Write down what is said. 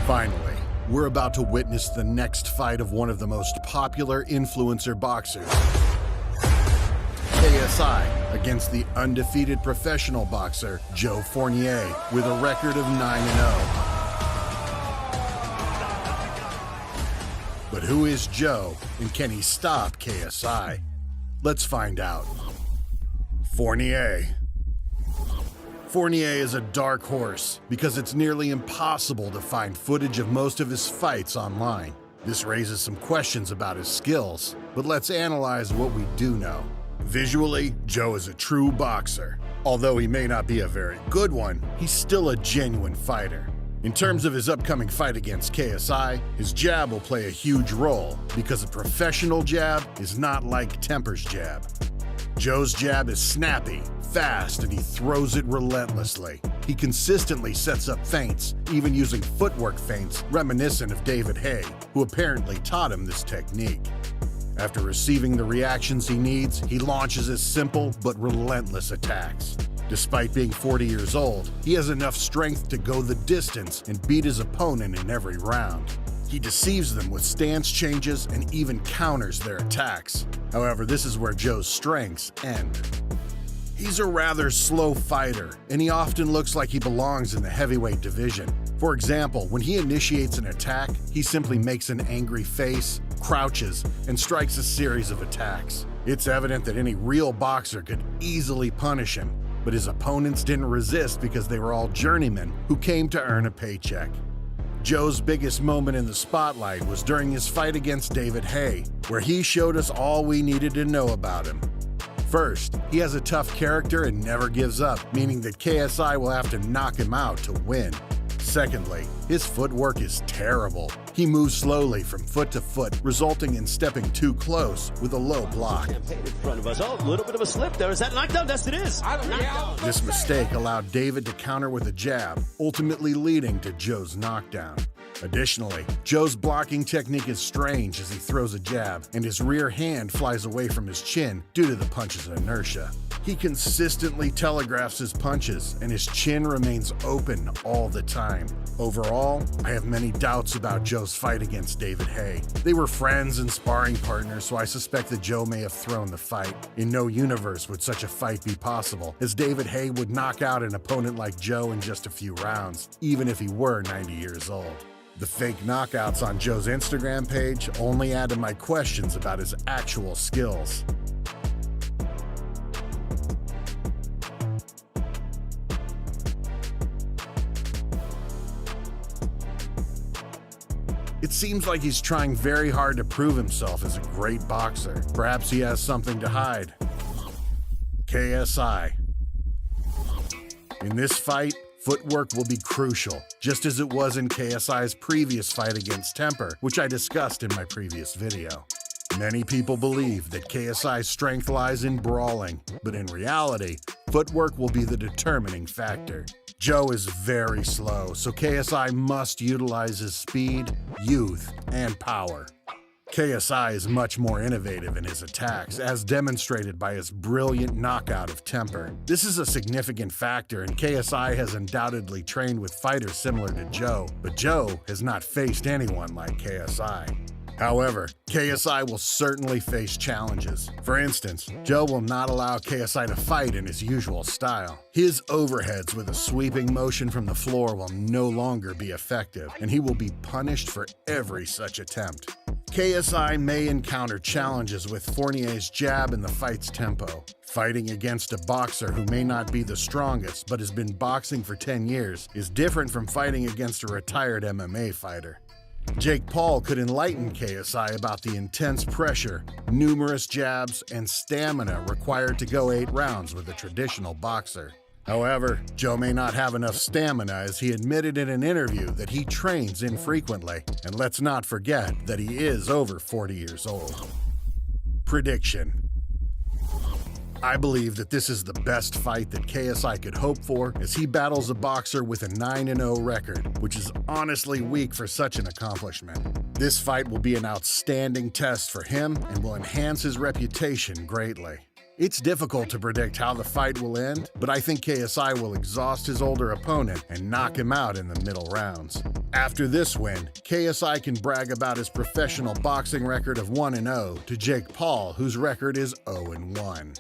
Finally, we're about to witness the next fight of one of the most popular influencer boxers. KSI against the undefeated professional boxer Joe Fournier with a record of 9-0. But who is Joe, and can he stop KSI? Let's find out. Fournier. Fournier is a dark horse because it's nearly impossible to find footage of most of his fights online. This raises some questions about his skills, but let's analyze what we do know. Visually, Joe is a true boxer. Although he may not be a very good one, he's still a genuine fighter. In terms of his upcoming fight against KSI, his jab will play a huge role because a professional jab is not like Temper's jab. Joe's jab is snappy, fast, and he throws it relentlessly. He consistently sets up feints, even using footwork feints reminiscent of David Haye, who apparently taught him this technique. After receiving the reactions he needs, he launches his simple but relentless attacks. Despite being 40 years old, he has enough strength to go the distance and beat his opponent in every round. He deceives them with stance changes and even counters their attacks. However, this is where Joe's strengths end. He's a rather slow fighter, and he often looks like he belongs in the heavyweight division. For example, when he initiates an attack, he simply makes an angry face, crouches, and strikes a series of attacks. It's evident that any real boxer could easily punish him, but his opponents didn't resist because they were all journeymen who came to earn a paycheck. Joe's biggest moment in the spotlight was during his fight against David Haye, where he showed us all we needed to know about him. First, he has a tough character and never gives up, meaning that KSI will have to knock him out to win. Secondly, his footwork is terrible. He moves slowly from foot to foot, resulting in stepping too close with a low block. In front of us. Oh, a little bit of a slip there. Is that knockdown? Yes, it is. This mistake allowed David to counter with a jab, ultimately leading to Joe's knockdown. Additionally, Joe's blocking technique is strange as he throws a jab, and his rear hand flies away from his chin due to the punch's inertia. He consistently telegraphs his punches, and his chin remains open all the time. Overall, I have many doubts about Joe's fight against David Haye. They were friends and sparring partners, so I suspect that Joe may have thrown the fight. In no universe would such a fight be possible, as David Haye would knock out an opponent like Joe in just a few rounds, even if he were 90 years old. The fake knockouts on Joe's Instagram page only add to my questions about his actual skills. It seems like he's trying very hard to prove himself as a great boxer. Perhaps he has something to hide. KSI. In this fight, footwork will be crucial, just as it was in KSI's previous fight against Temper, which I discussed in my previous video. Many people believe that KSI's strength lies in brawling, but in reality, footwork will be the determining factor. Joe is very slow, so KSI must utilize his speed, youth, and power. KSI is much more innovative in his attacks, as demonstrated by his brilliant knockout of Temper. This is a significant factor, and KSI has undoubtedly trained with fighters similar to Joe, but Joe has not faced anyone like KSI. However, KSI will certainly face challenges. For instance, Joe will not allow KSI to fight in his usual style. His overheads with a sweeping motion from the floor will no longer be effective, and he will be punished for every such attempt. KSI may encounter challenges with Fournier's jab and the fight's tempo. Fighting against a boxer who may not be the strongest but has been boxing for 10 years is different from fighting against a retired MMA fighter. Jake Paul could enlighten KSI about the intense pressure, numerous jabs, and stamina required to go 8 rounds with a traditional boxer. However, Joe may not have enough stamina, as he admitted in an interview that he trains infrequently. And let's not forget that he is over 40 years old. Prediction. I believe that this is the best fight that KSI could hope for, as he battles a boxer with a 9-0 record, which is honestly weak for such an accomplishment. This fight will be an outstanding test for him and will enhance his reputation greatly. It's difficult to predict how the fight will end, but I think KSI will exhaust his older opponent and knock him out in the middle rounds. After this win, KSI can brag about his professional boxing record of 1-0 to Jake Paul, whose record is 0-1.